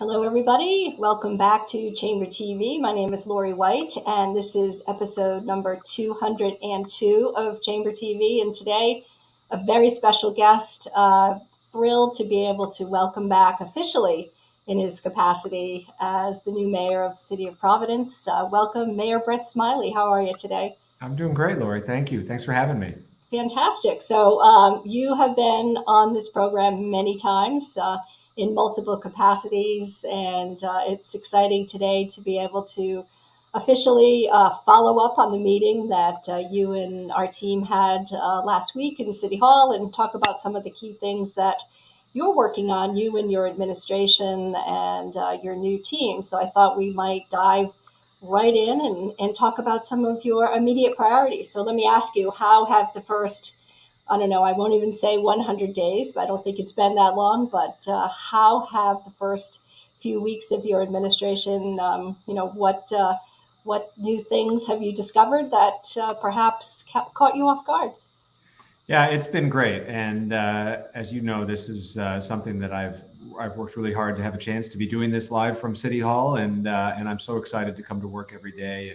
Hello, everybody. Welcome back to Chamber TV. My name is Laurie White, and this is episode number 202 of Chamber TV. And today, a very special guest. Thrilled to be able to welcome back officially in his capacity as the new mayor of the city of Providence. Welcome, Mayor Brett Smiley. How are you today? I'm doing great, Lori. Thank you. Thanks for having me. Fantastic. So you have been on this program many times in multiple capacities, and it's exciting today to be able to officially follow up on the meeting that you and our team had last week in City Hall and talk about some of the key things that you're working on, you and your administration and your new team. So I thought we might dive right in and talk about some of your immediate priorities. So let me ask you, how have the first, I don't know, I won't even say 100 days, but I don't think it's been that long, but how have the first few weeks of your administration, what new things have you discovered that perhaps caught you off guard? Yeah, it's been great, and as you know, this is something that I've worked really hard to have a chance to be doing this live from City Hall, and I'm so excited to come to work every day.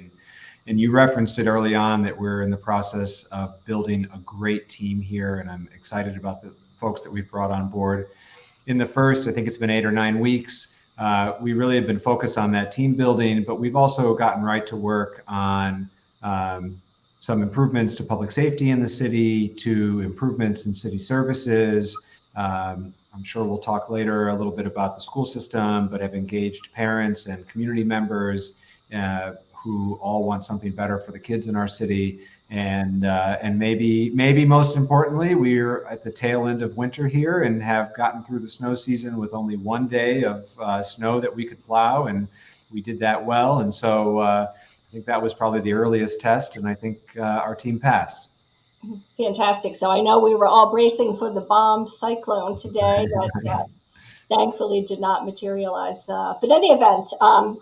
And you referenced it early on that we're in the process of building a great team here, and I'm excited about the folks that we've brought on board. In the first, I think it's been 8 or 9 weeks. We really have been focused on that team building, but we've also gotten right to work on some improvements to public safety in the city, to improvements in city services. I'm sure we'll talk later a little bit about the school system, but have engaged parents and community members who all want something better for the kids in our city. And maybe most importantly, we're at the tail end of winter here and have gotten through the snow season with only one day of snow that we could plow, and we did that well. And so I think that was probably the earliest test, and I think our team passed. Fantastic. So I know we were all bracing for the bomb cyclone today that thankfully did not materialize. But in any event,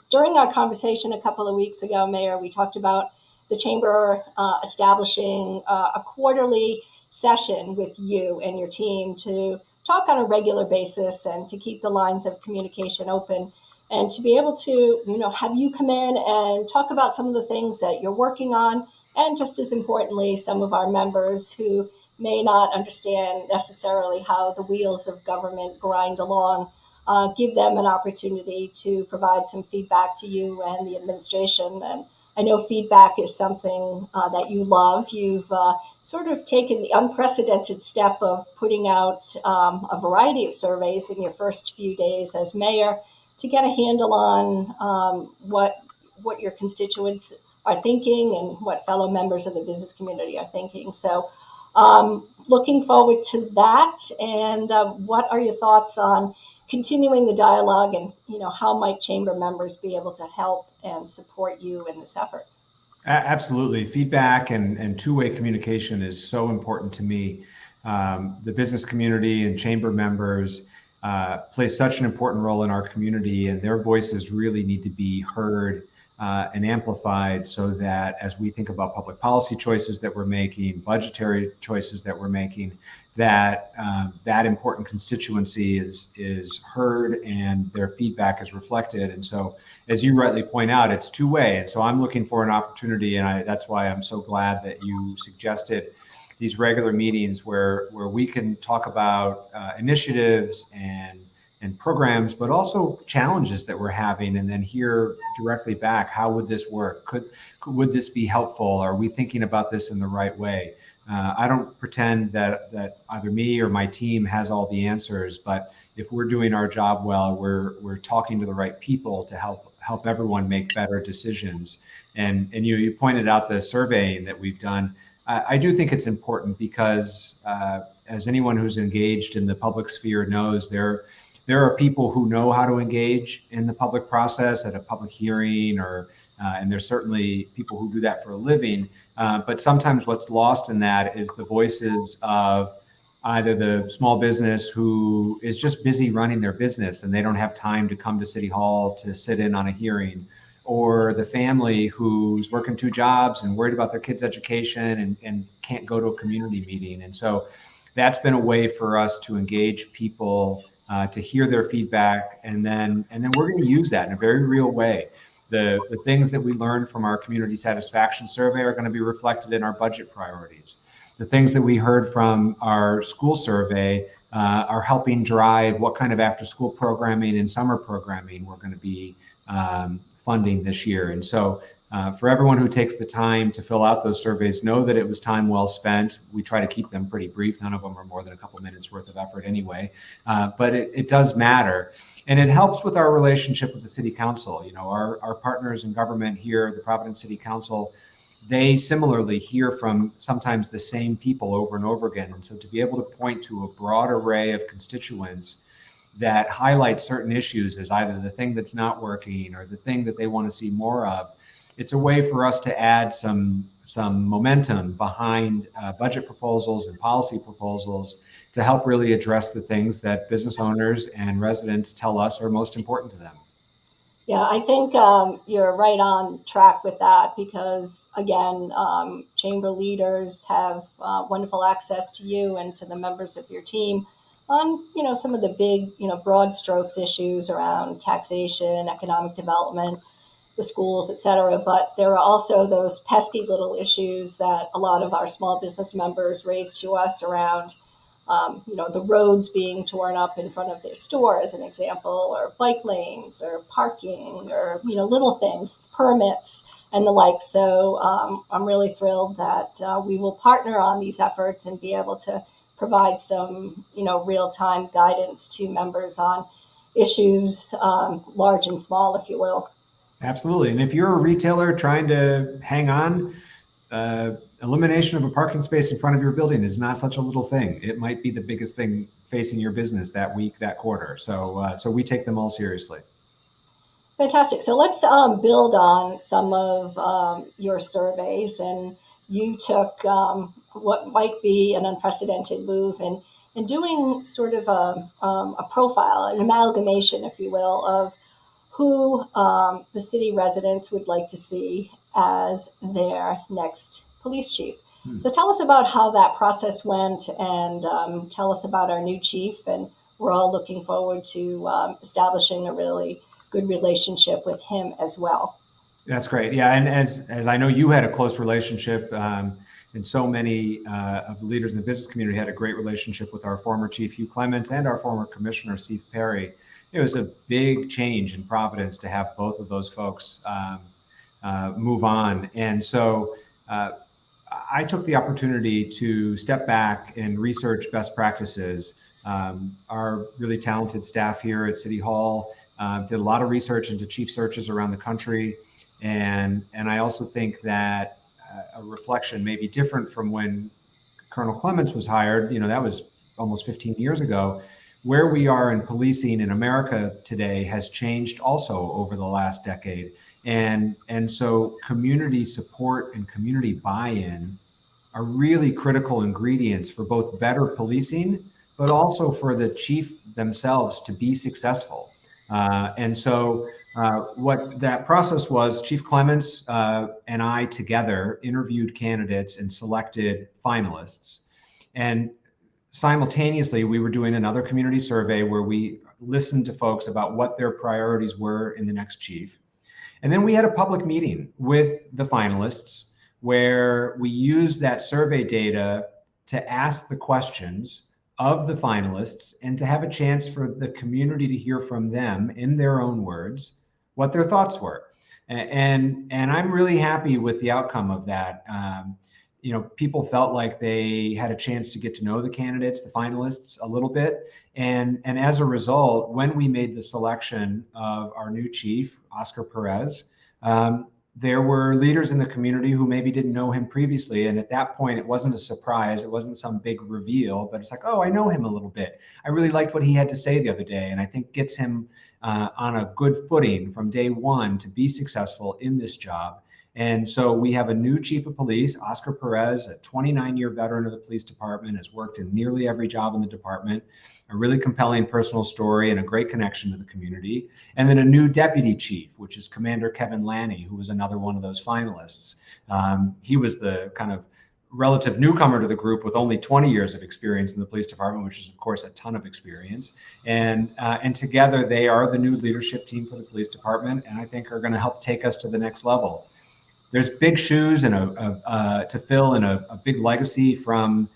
during our conversation a couple of weeks ago, Mayor, we talked about the chamber establishing a quarterly session with you and your team to talk on a regular basis and to keep the lines of communication open and to be able to, have you come in and talk about some of the things that you're working on, and just as importantly, some of our members who may not understand necessarily how the wheels of government grind along, give them an opportunity to provide some feedback to you and the administration. And I know feedback is something that you love. You've sort of taken the unprecedented step of putting out a variety of surveys in your first few days as mayor to get a handle on what your constituents are thinking and what fellow members of the business community are thinking. So looking forward to that. And what are your thoughts on continuing the dialogue, and how might chamber members be able to help and support you in this effort? Absolutely. Feedback and two-way communication is so important to me. The business community and chamber members play such an important role in our community, and their voices really need to be heard and amplified, so that as we think about public policy choices that we're making, budgetary choices that we're making, that that important constituency is heard and their feedback is reflected. And so, as you rightly point out, it's two-way. And so I'm looking for an opportunity, and that's why I'm so glad that you suggested these regular meetings where we can talk about initiatives and programs, but also challenges that we're having, and then hear directly back, how would this work? Would this be helpful? Are we thinking about this in the right way? I don't pretend that either me or my team has all the answers, but if we're doing our job well, we're talking to the right people to help everyone make better decisions. And you pointed out the surveying that we've done. I do think it's important because as anyone who's engaged in the public sphere knows, there are people who know how to engage in the public process at a public hearing, and there's certainly people who do that for a living. But sometimes what's lost in that is the voices of either the small business who is just busy running their business and they don't have time to come to City Hall to sit in on a hearing, or the family who's working two jobs and worried about their kids' education and can't go to a community meeting. And so that's been a way for us to engage people to hear their feedback, and then we're going to use that in a very real way. The things that we learned from our community satisfaction survey are going to be reflected in our budget priorities. The things that we heard from our school survey are helping drive what kind of after-school programming and summer programming we're going to be funding this year. And so for everyone who takes the time to fill out those surveys, know that it was time well spent. We try to keep them pretty brief. None of them are more than a couple minutes worth of effort anyway, but it does matter. And it helps with our relationship with the city council. You know, our partners in government here, the Providence City Council, they similarly hear from sometimes the same people over and over again. And so to be able to point to a broad array of constituents that highlight certain issues as either the thing that's not working or the thing that they want to see more of, it's a way for us to add some momentum behind budget proposals and policy proposals to help really address the things that business owners and residents tell us are most important to them. Yeah, I think you're right on track with that because, again, chamber leaders have wonderful access to you and to the members of your team on, some of the big, broad strokes issues around taxation, economic development, the schools, et cetera. But there are also those pesky little issues that a lot of our small business members raise to us around the roads being torn up in front of their store, as an example, or bike lanes, or parking, or little things, permits, and the like. So I'm really thrilled that we will partner on these efforts and be able to provide some real time guidance to members on issues, large and small, if you will. Absolutely. And if you're a retailer trying to hang on, elimination of a parking space in front of your building is not such a little thing. It might be the biggest thing facing your business that week, that quarter. So we take them all seriously. Fantastic. So let's build on some of your surveys. And you took what might be an unprecedented move and doing sort of a profile, an amalgamation, if you will, of who the city residents would like to see as their next police chief. So tell us about how that process went, and tell us about our new chief. And we're all looking forward to establishing a really good relationship with him as well. That's great. Yeah, and as I know you had a close relationship, and so many of the leaders in the business community had a great relationship with our former chief Hugh Clements and our former commissioner Steve Perry. It was a big change in Providence to have both of those folks move on. And so I took the opportunity to step back and research best practices. Our really talented staff here at City Hall did a lot of research into chief searches around the country. And I also think that a reflection may be different from when Colonel Clements was hired. That was almost 15 years ago. Where we are in policing in America today has changed also over the last decade. And so community support and community buy-in are really critical ingredients for both better policing, but also for the chief themselves to be successful. And so what that process was, Chief Clements and I together interviewed candidates and selected finalists. And simultaneously, we were doing another community survey where we listened to folks about what their priorities were in the next chief. And then we had a public meeting with the finalists where we used that survey data to ask the questions of the finalists and to have a chance for the community to hear from them in their own words what their thoughts were. And I'm really happy with the outcome of that. People felt like they had a chance to get to know the candidates, the finalists, a little bit. And as a result, when we made the selection of our new chief, Oscar Perez, there were leaders in the community who maybe didn't know him previously. And at that point, it wasn't a surprise. It wasn't some big reveal, but it's like, oh, I know him a little bit. I really liked what he had to say the other day. And I think gets him on a good footing from day one to be successful in this job. And so we have a new chief of police, Oscar Perez, a 29-year veteran of the police department, has worked in nearly every job in the department, a really compelling personal story and a great connection to the community. And then a new deputy chief, which is Commander Kevin Lanny, who was another one of those finalists. He was the kind of relative newcomer to the group with only 20 years of experience in the police department, which is of course a ton of experience. And together they are the new leadership team for the police department, and I think are going to help take us to the next level. There's big shoes and to fill and a big legacy from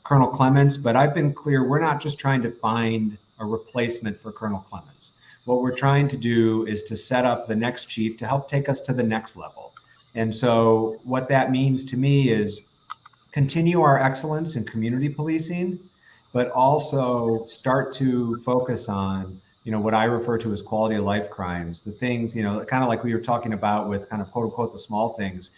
Colonel Clements, but I've been clear, we're not just trying to find a replacement for Colonel Clements. What we're trying to do is to set up the next chief to help take us to the next level. And so what that means to me is continue our excellence in community policing, but also start to focus on, what I refer to as quality of life crimes, the things, kind of like we were talking about with kind of quote unquote the small things.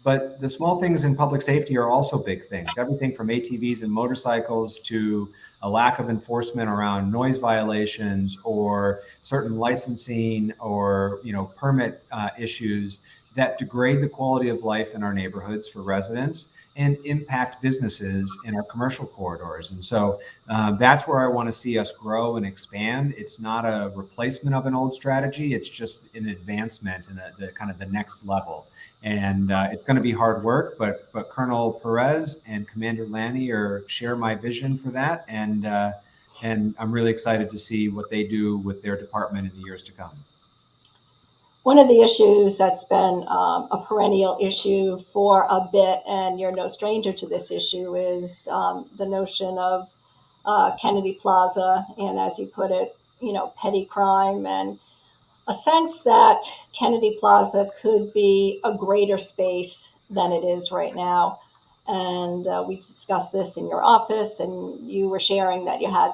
But the small things in public safety are also big things. Everything from ATVs and motorcycles to a lack of enforcement around noise violations or certain licensing or permit issues that degrade the quality of life in our neighborhoods for residents and impact businesses in our commercial corridors. And so that's where I want to see us grow and expand. It's not a replacement of an old strategy. It's just an advancement in the kind of the next level. And it's going to be hard work, but Colonel Perez and Commander Lanny share my vision for that. And I'm really excited to see what they do with their department in the years to come. One of the issues that's been a perennial issue for a bit, and you're no stranger to this issue, is the notion of Kennedy Plaza, and as you put it, petty crime, and a sense that Kennedy Plaza could be a greater space than it is right now. And we discussed this in your office, and you were sharing that you had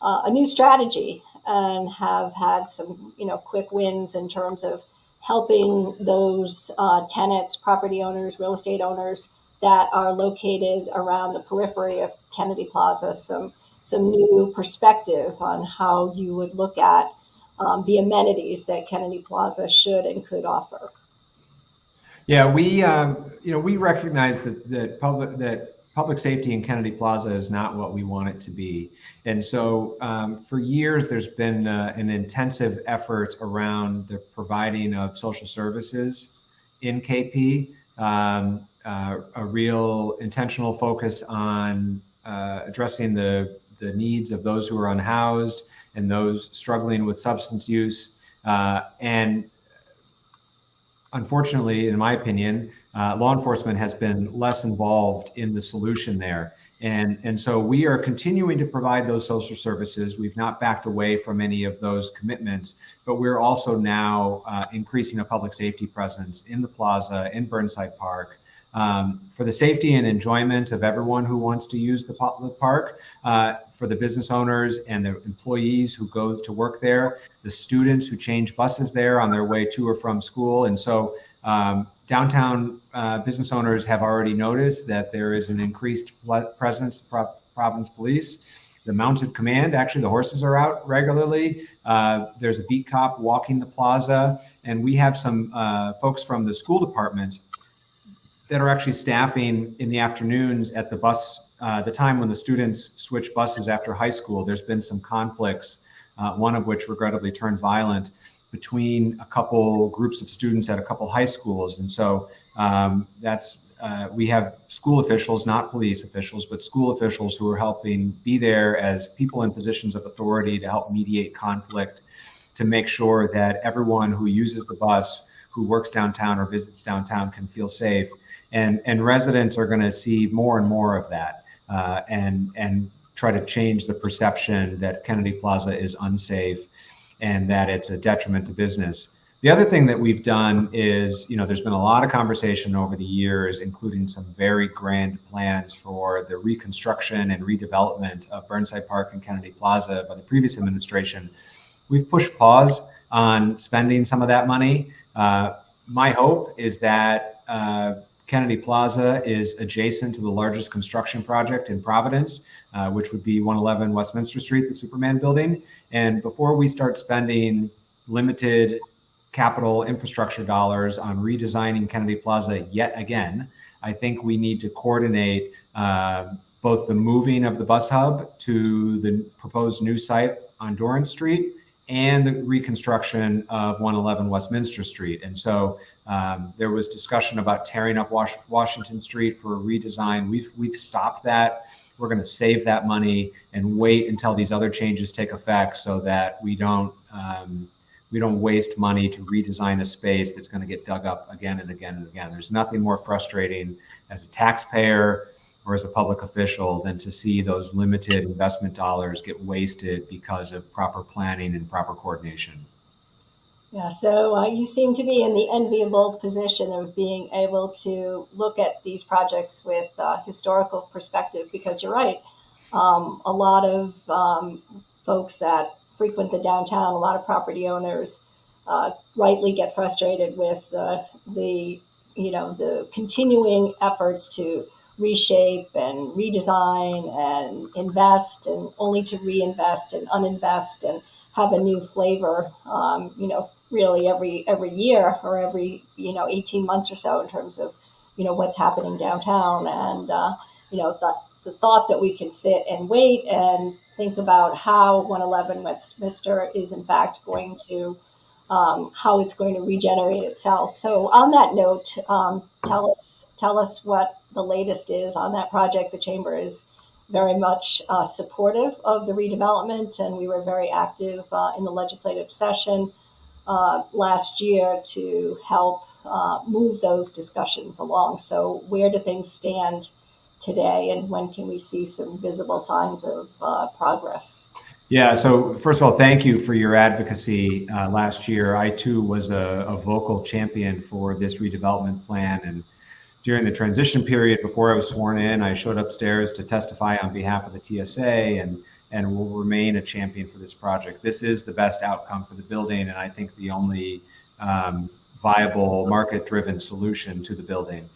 a new strategy and have had some quick wins in terms of helping those tenants, property owners, real estate owners that are located around the periphery of Kennedy Plaza, some new perspective on how you would look at the amenities that Kennedy Plaza should and could offer. Yeah, we recognize that public safety in Kennedy Plaza is not what we want it to be. And so for years, there's been an intensive effort around the providing of social services in KP, a real intentional focus on addressing the needs of those who are unhoused and those struggling with substance use. And unfortunately, in my opinion, law enforcement has been less involved in the solution there. And so we are continuing to provide those social services. We've not backed away from any of those commitments, but we're also now increasing a public safety presence in the plaza, in Burnside Park, for the safety and enjoyment of everyone who wants to use the park, for the business owners and the employees who go to work there, the students who change buses there on their way to or from school. And so downtown business owners have already noticed that there is an increased presence of Providence Police. The mounted command, actually the horses are out regularly. There's a beat cop walking the plaza. And we have some folks from the school department that are actually staffing in the afternoons at the time when the students switch buses after high school. There's been some conflicts, one of which regrettably turned violent, between a couple groups of students at a couple high schools. And so we have school officials, not police officials, but school officials who are helping be there as people in positions of authority to help mediate conflict, to make sure that everyone who uses the bus, who works downtown or visits downtown, can feel safe. And residents are going to see more and more of that, and try to change the perception that Kennedy Plaza is unsafe and that it's a detriment to business. The other thing that we've done is, there's been a lot of conversation over the years, including some very grand plans for the reconstruction and redevelopment of Burnside Park and Kennedy Plaza by the previous administration. We've pushed pause on spending some of that money. My hope is that Kennedy Plaza is adjacent to the largest construction project in Providence, which would be 111 Westminster Street, the Superman building. And before we start spending limited capital infrastructure dollars on redesigning Kennedy Plaza yet again, I think we need to coordinate both the moving of the bus hub to the proposed new site on Dorrance Street and the reconstruction of 111 Westminster Street. And so there was discussion about tearing up Washington Street for a redesign. We've stopped that. We're going to save that money and wait until these other changes take effect so that we don't waste money to redesign a space that's going to get dug up again and again and again. There's nothing more frustrating as a taxpayer or as a public official than to see those limited investment dollars get wasted because of proper planning and proper coordination. Yeah, so you seem to be in the enviable position of being able to look at these projects with historical perspective, because you're right. A lot of folks that frequent the downtown, a lot of property owners rightly get frustrated with the continuing efforts to reshape and redesign and invest, and only to reinvest and uninvest and have a new flavor, really every year or every 18 months or so, in terms of what's happening downtown. And the thought that we can sit and wait and think about how 111 Westminster is in fact going to how it's going to regenerate itself. So on that note, tell us what the latest is on that project. The chamber is very much supportive of the redevelopment, and we were very active in the legislative session last year to help move those discussions along. So where do things stand today, and when can we see some visible signs of progress? Yeah, so first of all, thank you for your advocacy last year. I too was a vocal champion for this redevelopment plan, and during the transition period before I was sworn in, I showed upstairs to testify on behalf of the TSA, and will remain a champion for this project. This is the best outcome for the building, and I think the only viable market-driven solution to the building.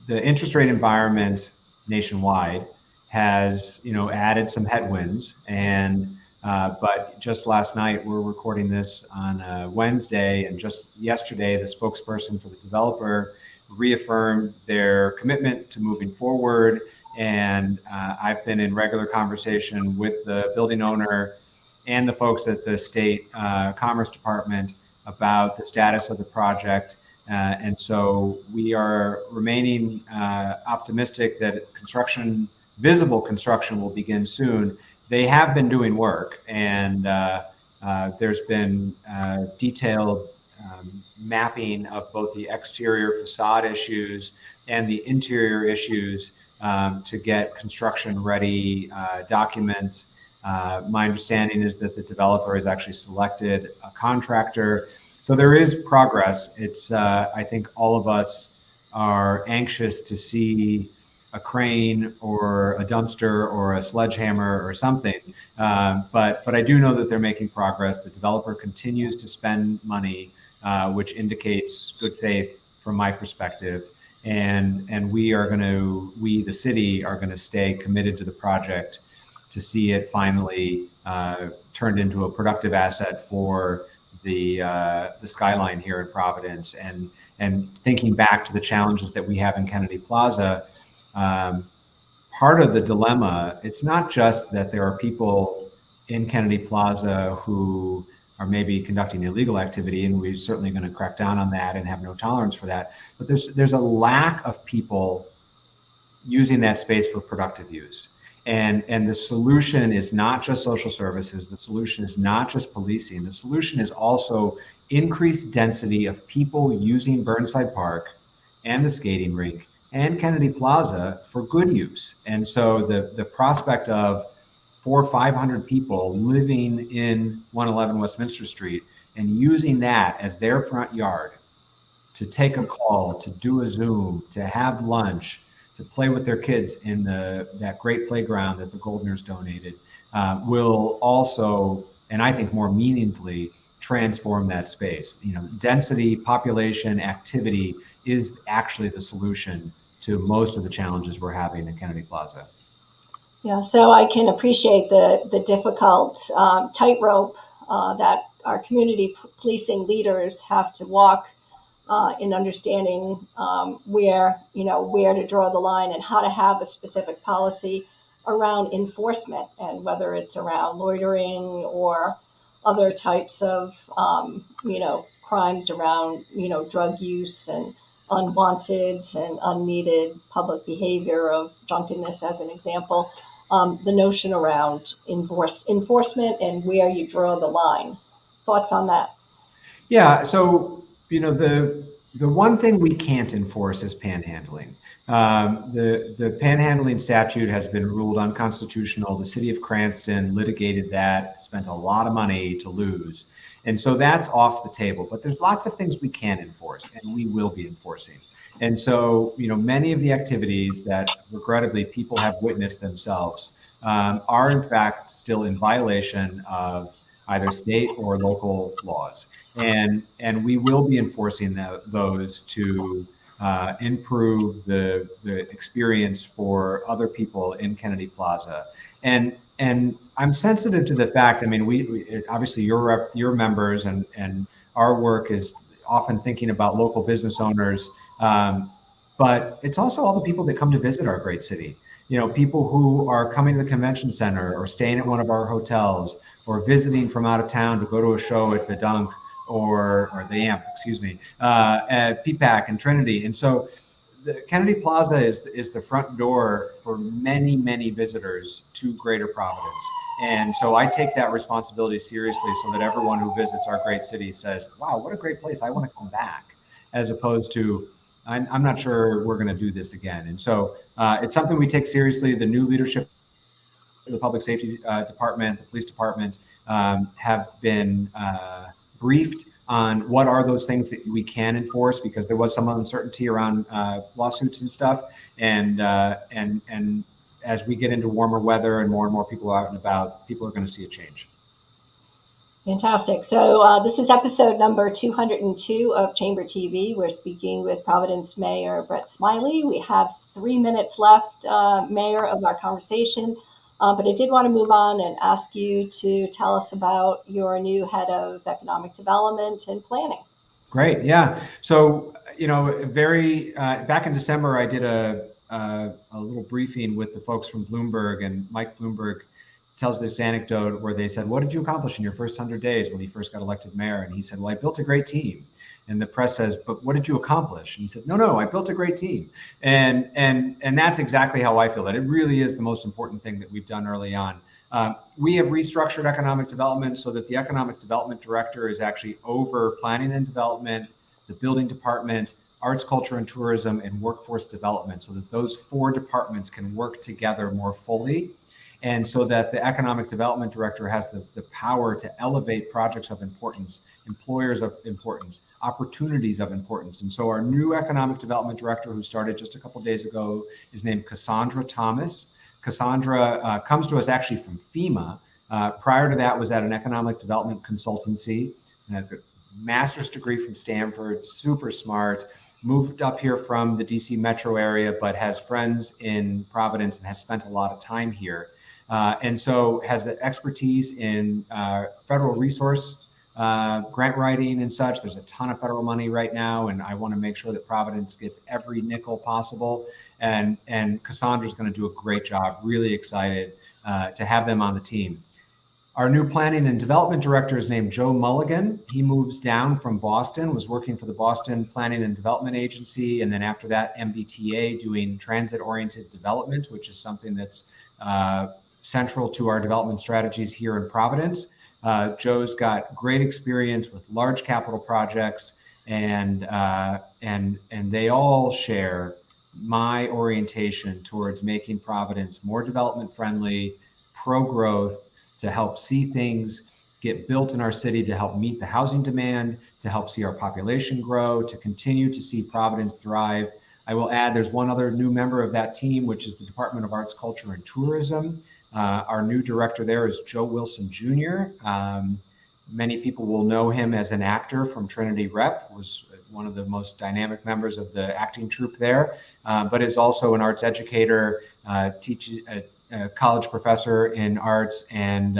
The interest rate environment nationwide has added some headwinds, and but just last night, we're recording this on Wednesday, and just yesterday the spokesperson for the developer reaffirmed their commitment to moving forward. And I've been in regular conversation with the building owner and the folks at the state Commerce Department about the status of the project. And so we are remaining optimistic that visible construction will begin soon. They have been doing work, and there's been detailed mapping of both the exterior facade issues and the interior issues to get construction ready documents. My understanding is that the developer has actually selected a contractor. So there is progress. It's I think all of us are anxious to see a crane or a dumpster or a sledgehammer or something. But I do know that they're making progress. The developer continues to spend money, which indicates good faith from my perspective. And we, the city, are going to stay committed to the project to see it finally turned into a productive asset for the skyline here in Providence. And thinking back to the challenges that we have in Kennedy Plaza, part of the dilemma, it's not just that there are people in Kennedy Plaza who are maybe conducting illegal activity, and we're certainly going to crack down on that and have no tolerance for that. But there's a lack of people using that space for productive use. And the solution is not just social services. The solution is not just policing. The solution is also increased density of people using Burnside Park and the skating rink and Kennedy Plaza for good use. And so the prospect of 400 or 500 people living in 111 Westminster Street and using that as their front yard to take a call, to do a Zoom, to have lunch, to play with their kids in that great playground that the Goldners donated, will also, and I think more meaningfully, transform that space. Density, population, activity is actually the solution to most of the challenges we're having in Kennedy Plaza. Yeah, so I can appreciate the difficult tightrope that our community policing leaders have to walk in understanding where to draw the line and how to have a specific policy around enforcement, and whether it's around loitering or other types of, crimes around, drug use and unwanted and unneeded public behavior of drunkenness, as an example. The notion around enforcement and where you draw the line. Thoughts on that? Yeah, so the one thing we can't enforce is panhandling. The panhandling statute has been ruled unconstitutional. The city of Cranston litigated that, spent a lot of money to lose, and so that's off the table. But there's lots of things we can enforce, and we will be enforcing. And so, many of the activities that regrettably people have witnessed themselves are in fact still in violation of either state or local laws, and we will be enforcing those to improve the experience for other people in Kennedy Plaza. And I'm sensitive to the fact. I mean, we obviously your members and our work is often thinking about local business owners, but it's also all the people that come to visit our great city. People who are coming to the convention center or staying at one of our hotels or visiting from out of town to go to a show at the Dunk or the AMP, excuse me, at PPAC and Trinity. And so the Kennedy Plaza is the front door for many, many visitors to Greater Providence. And so I take that responsibility seriously so that everyone who visits our great city says, wow, what a great place. I want to come back, as opposed to, I'm not sure we're going to do this again. And so it's something we take seriously. The new leadership of the public safety department, the police department, have been briefed on what are those things that we can enforce, because there was some uncertainty around lawsuits and stuff. And as we get into warmer weather and more people are out and about, people are going to see a change. Fantastic. So this is episode number 202 of Chamber TV. We're speaking with Providence Mayor Brett Smiley. We have 3 minutes left, Mayor, of our conversation. But I did want to move on and ask you to tell us about your new head of economic development and planning. Great. Yeah. So, very back in December, I did a little briefing with the folks from Bloomberg, and Mike Bloomberg tells this anecdote where they said, "What did you accomplish in your first 100 days when he first got elected mayor?" And he said, "Well, I built a great team." And the press says, "But what did you accomplish?" And he said, No, I built a great team." And that's exactly how I feel. That it really is the most important thing that we've done early on. We have restructured economic development so that the economic development director is actually over planning and development, the building department, arts, culture, and tourism, and workforce development, so that those 4 departments can work together more fully. And so that the economic development director has the power to elevate projects of importance, employers of importance, opportunities of importance. And so our new economic development director, who started just a couple of days ago, is named Cassandra Thomas. Cassandra comes to us actually from FEMA. Prior to that, was at an economic development consultancy, and has a master's degree from Stanford, super smart. Moved up here from the DC metro area, but has friends in Providence and has spent a lot of time here. And so has expertise in federal resource grant writing and such. There's a ton of federal money right now, and I want to make sure that Providence gets every nickel possible. And Cassandra's going to do a great job. Really excited to have them on the team. Our new planning and development director is named Joe Mulligan. He moves down from Boston, was working for the Boston Planning and Development Agency, and then after that, MBTA, doing transit-oriented development, which is something that's central to our development strategies here in Providence. Joe's got great experience with large capital projects, and they all share my orientation towards making Providence more development friendly, pro-growth, to help see things get built in our city, to help meet the housing demand, to help see our population grow, to continue to see Providence thrive. I will add, there's one other new member of that team, which is the Department of Arts, Culture, and Tourism. Our new director there is Joe Wilson Jr. Many people will know him as an actor from Trinity Rep, was one of the most dynamic members of the acting troupe there, but is also an arts educator, teaches a college professor in arts, and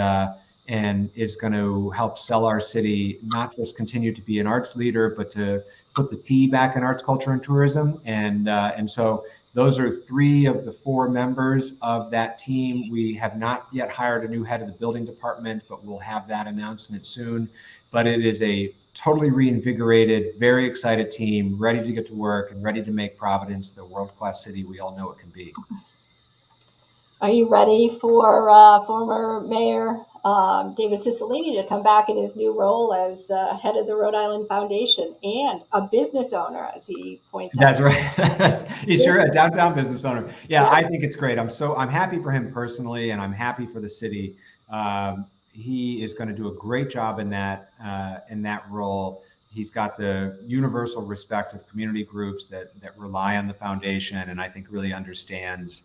is going to help sell our city, not just continue to be an arts leader, but to put the T back in arts, culture, and tourism. And so Those are 3 of the 4 members of that team. We have not yet hired a new head of the building department, but we'll have that announcement soon. But it is a totally reinvigorated, very excited team, ready to get to work and ready to make Providence the world-class city we all know it can be. Are you ready for former Mayor David Cicilline to come back in his new role as head of the Rhode Island Foundation and a business owner, as he points out? That's right. He's sure a downtown business owner. Yeah, I think it's great. I'm happy for him personally, and I'm happy for the city. He is going to do a great job in that role. He's got the universal respect of community groups that rely on the foundation, and I think really understands.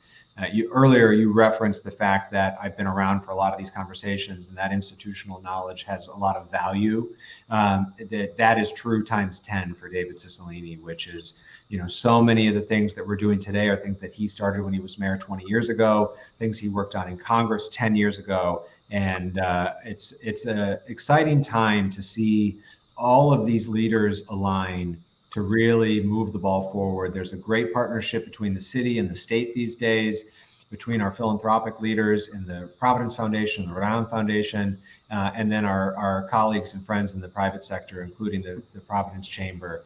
Earlier, you referenced the fact that I've been around for a lot of these conversations, and that institutional knowledge has a lot of value. That is true times 10 for David Cicilline, which is, so many of the things that we're doing today are things that he started when he was mayor 20 years ago, things he worked on in Congress 10 years ago. And it's an exciting time to see all of these leaders align to really move the ball forward. There's a great partnership between the city and the state these days, between our philanthropic leaders in the Providence Foundation, the Rhode Island Foundation, and then our colleagues and friends in the private sector, including the Providence Chamber.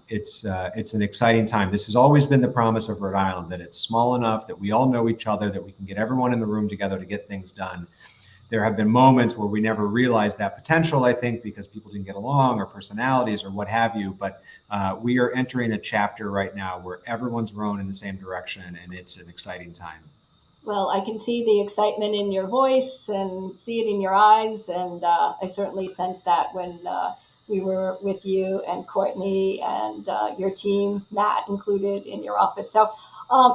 It's an exciting time. This has always been the promise of Rhode Island, that it's small enough that we all know each other, that we can get everyone in the room together to get things done. There have been moments where we never realized that potential, I think, because people didn't get along or personalities or what have you. But we are entering a chapter right now where everyone's rowing in the same direction, and it's an exciting time. Well, I can see the excitement in your voice and see it in your eyes, and I certainly sense that when we were with you and Courtney and your team, Matt included, in your office. So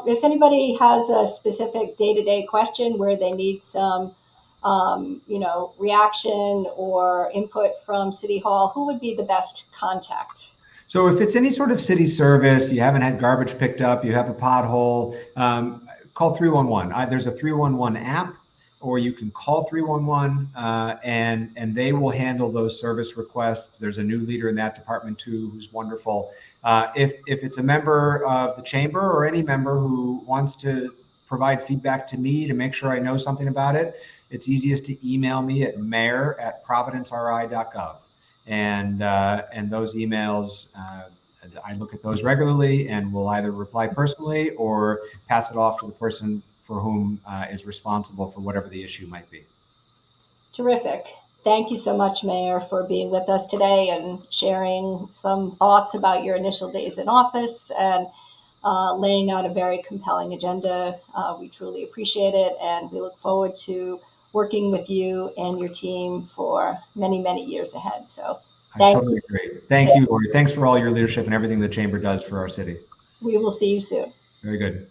if anybody has a specific day-to-day question where they need some reaction or input from City Hall, who would be the best contact? So if it's any sort of city service, you haven't had garbage picked up, you have a pothole, call 311. There's a 311 app, or you can call 311 and they will handle those service requests. There's a new leader in that department too, who's wonderful. If it's a member of the chamber or any member who wants to provide feedback to me to make sure I know something about it, it's easiest to email me at mayor@providenceri.gov. And those emails, I look at those regularly and will either reply personally or pass it off to the person for whom is responsible for whatever the issue might be. Terrific. Thank you so much, Mayor, for being with us today and sharing some thoughts about your initial days in office and laying out a very compelling agenda. We truly appreciate it, and we look forward to working with you and your team for many, many years ahead. So I totally agree. Thank you, Laurie. Thanks for all your leadership and everything the Chamber does for our city. We will see you soon. Very good.